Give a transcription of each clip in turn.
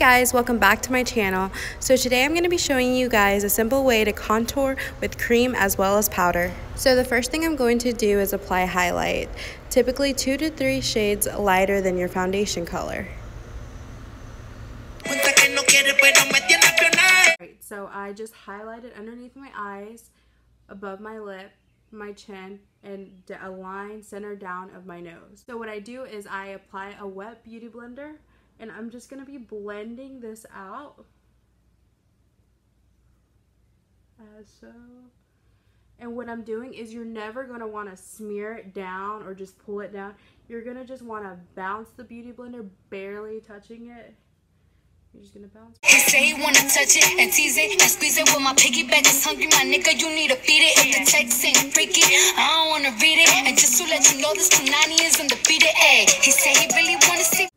guys, welcome back to my channel. So today I'm going to be showing you guys a simple way to contour with cream as well as powder. So the first thing I'm going to do is apply highlight, typically 2 to 3 shades lighter than your foundation color. Alright, so I just highlighted underneath my eyes, above my lip, my chin, and a line center down of my nose. So what I do is I apply a wet beauty blender, and I'm just going to be blending this out as so. And what I'm doing is you're never going to want to smear it down or just pull it down. You're going to just want to bounce the beauty blender, barely touching it. You're just going to bounce. He say he want to touch it and tease it and squeeze it with my piggyback is hungry, my nigga, you need to feed it. If the text ain't freaky, I don't want to read it. And just to let you know, this 290 is undefeated. Ay, he say he really want to see.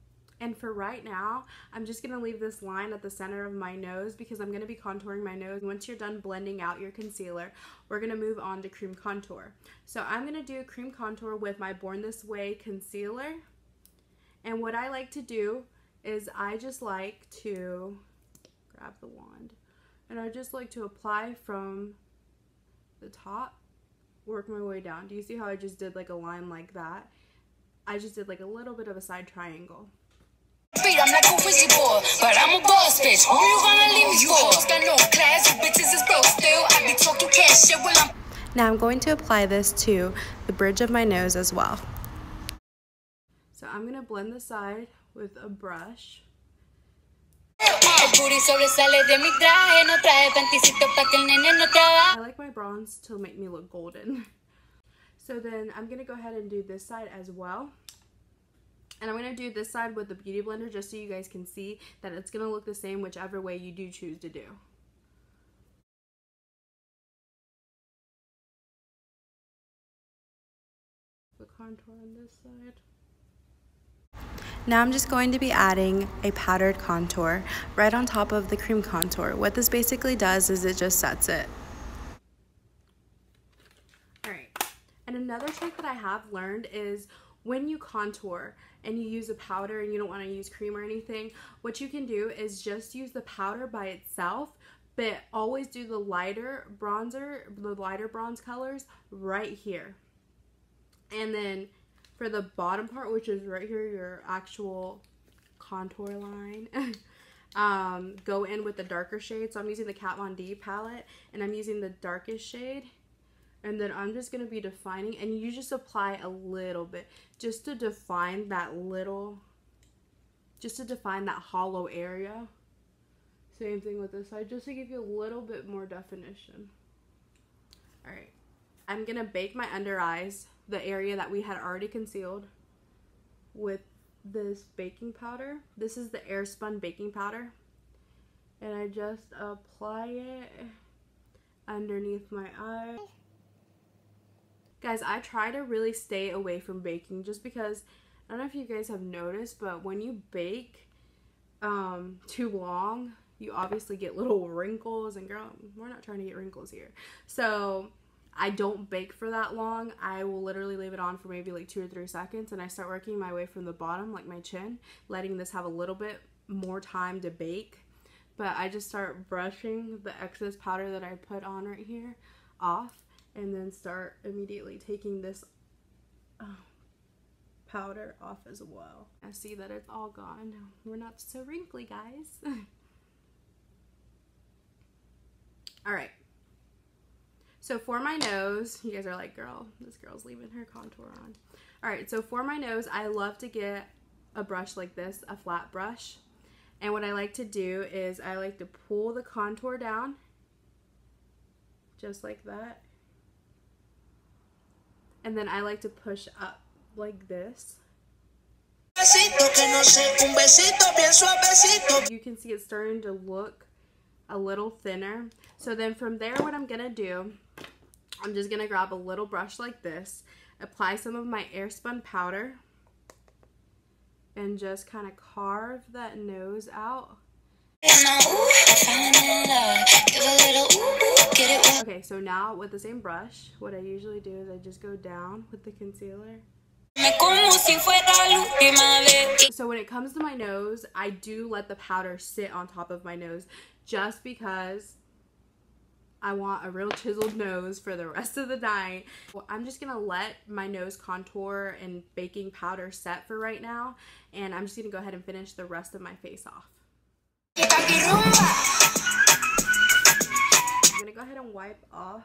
And for right now, I'm just going to leave this line at the center of my nose because I'm going to be contouring my nose. Once you're done blending out your concealer, we're going to move on to cream contour. So I'm going to do cream contour with my Born This Way concealer. And what I like to do is I just like to grab the wand and I just like to apply from the top, work my way down. Do you see how I just did like a line like that? I just did like a little bit of a side triangle. I'm like a wizzy boy, but I'm a boss bitch. Who you gonna leave me for? Got no class, you bitches is broke still. I be talking cash shit when I'm. Now I'm going to apply this to the bridge of my nose as well. So I'm gonna blend the side with a brush. I like my bronze to make me look golden. So then I'm gonna go ahead and do this side as well. And I'm going to do this side with the beauty blender just so you guys can see that it's going to look the same whichever way you do choose to do. The contour on this side. Now I'm just going to be adding a powdered contour right on top of the cream contour. What this basically does is it just sets it. Alright, and another trick that I have learned is when you contour and you use a powder and you don't want to use cream or anything, what you can do is just use the powder by itself, but always do the lighter bronzer, the lighter bronze colors right here. And then for the bottom part, which is right here, your actual contour line, go in with the darker shade. So I'm using the Kat Von D palette and I'm using the darkest shade. And then I'm just going to be defining, and you just apply a little bit just to define that little, just to define that hollow area. Same thing with this side, just to give you a little bit more definition. Alright, I'm going to bake my under eyes, the area that we had already concealed, with this baking powder. This is the Airspun baking powder. And I just apply it underneath my eye. Guys, I try to really stay away from baking just because, I don't know if you guys have noticed, but when you bake too long, you obviously get little wrinkles, and girl, we're not trying to get wrinkles here. So I don't bake for that long. I will literally leave it on for maybe like 2 or 3 seconds, and I start working my way from the bottom, like my chin, letting this have a little bit more time to bake. But I just start brushing the excess powder that I put on right here off. And then start immediately taking this powder off as well. I see that it's all gone. We're not so wrinkly, guys. Alright. So for my nose, you guys are like, girl, this girl's leaving her contour on. Alright, so for my nose, I love to get a brush like this, a flat brush. And what I like to do is I like to pull the contour down, just like that. And then I like to push up like this. You can see it's starting to look a little thinner. So then from there, what I'm gonna do, I'm just gonna grab a little brush like this, apply some of my Airspun powder, and just kind of carve that nose out. Okay, so now with the same brush, what I usually do is I just go down with the concealer. And So when it comes to my nose, I do let the powder sit on top of my nose just because I want a real chiseled nose for the rest of the night. Well, I'm just gonna let my nose contour and baking powder set for right now, and I'm just gonna go ahead and finish the rest of my face off. I'm gonna go ahead and wipe off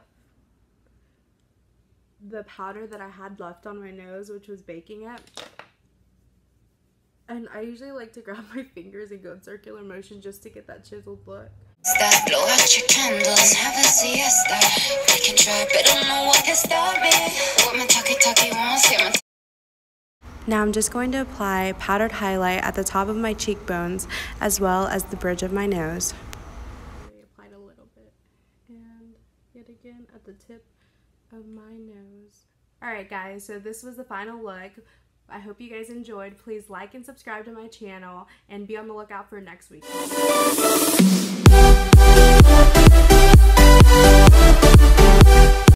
the powder that I had left on my nose, which was baking it. And I usually like to grab my fingers and go in circular motion just to get that chiseled look. Stop, blow out your candles, have a siesta. We can try, but don't know what can stop me. What my talkie wants, yeah, my Now I'm just going to apply powdered highlight at the top of my cheekbones as well as the bridge of my nose. I applied a little bit and yet again at the tip of my nose. Alright guys, so this was the final look. I hope you guys enjoyed. Please like and subscribe to my channel and be on the lookout for next week.